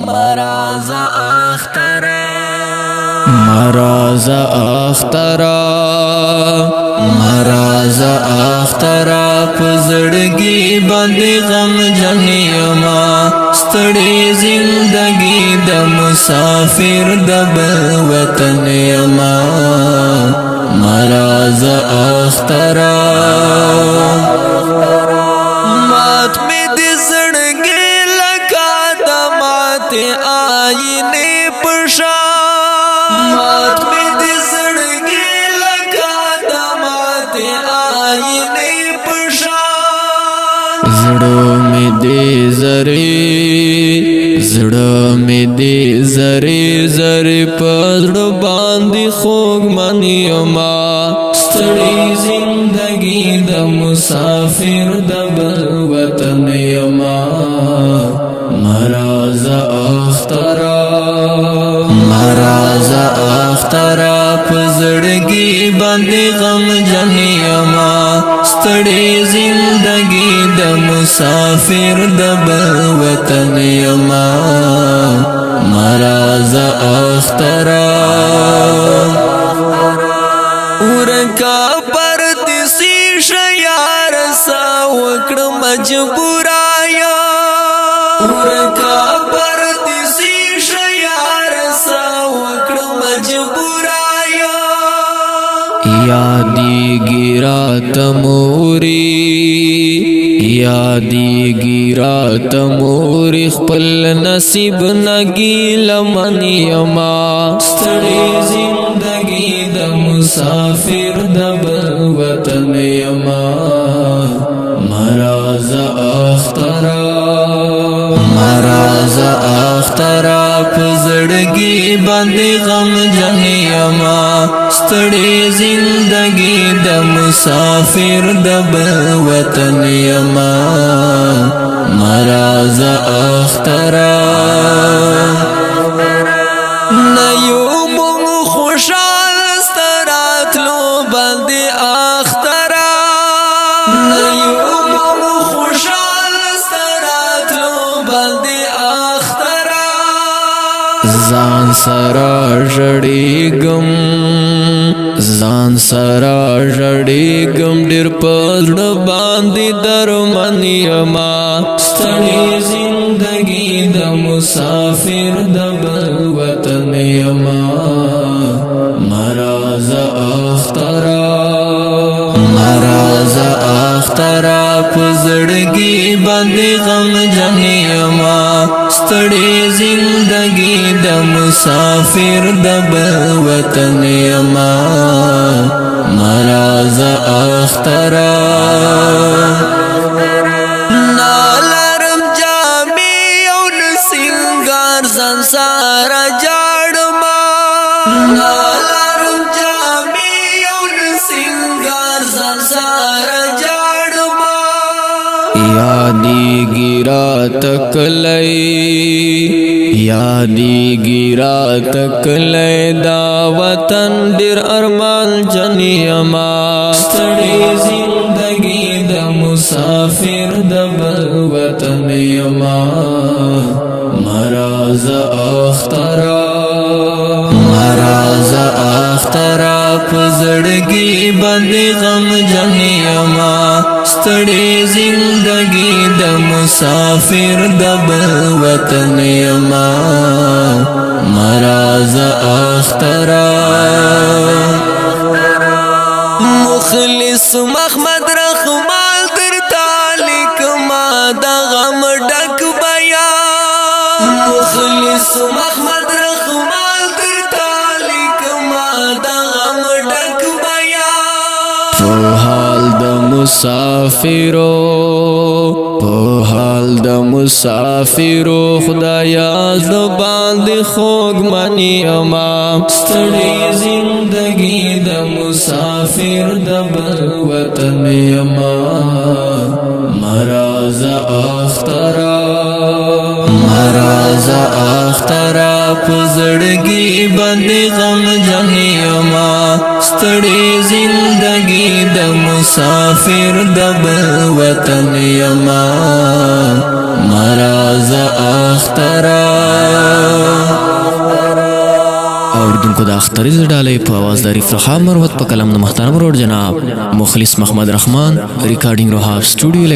مراز اخترا مراز اخترا مراز اخترا پزړګي باندې غم جنیما ستړي زندگی د مسافر د وطن یما مراز اخترا مات می د زړګي لکه د مات آینه پښا مات می د زړګي لکه د مات آینه پښا زړه می د زړه می د زری پزړه باندې خوږ منیما ستړي زندگی د مسافر د وطن یما مراز اخترا پزړګي باندې غم جنیما ستړي زندگی د مسافر د وطن یما مراز اخترا ورکا پردیسی شیار سا وکړ مجبورایا ورکا پردیسی شیار سا وکړ مجبورایا یادی گیرات موری خپل نصیب نگیل منیما ستړي زندگی د مسافر د وطن یما مراز اخترا پزړګي باندې غم جنیما ستړي زندگی د مسافر د وطن یما مراز اخترا نيو مونږ خوشال ستراتلو باندې اخترا نيو مونږ خوشال ستراتلو باندې اخترا ځان سره ژړېږم ډېر پزړه باندې درمنیما ستړي زندگی د مسافر د وطن یما مراز اخترا پزړګي باندې غم جنیما ستړي زندگی د مسافر د وطن یما مراز اخترا نالرم جامی او نسنگار زنسار جاڑما نالرم جامی او نسنگار زنسار جاڑما یادی گیرا تکلی دا وطن ډیر ارمان جنیما ستړي زندگی د مسافر د وطن یما مراز اخترا پزړګي باندې غم جنیما ستړي زندگی د مسافر د وطن یما مراز اخترا مخلص محمد رحمان در تالک ما د غم ډک بیا مخلص محمد رحمان در تالک ما د غم ډک بیا په حال د مسافرو خدایا زبان دی خوږ منیما ستړي زندگی د مسافر د وطن یما مراز اخترا پزړګي باندې غم جنیما ستړي زندگی د مسافر د وطن یما مراز اخترا اوریدونکو د اختریز ډالۍ په आवाज د رفرخا مروت په کلم د محترم روډ جناب مخلص محمد رحمان ریکارډینګ روهاب سټوډیو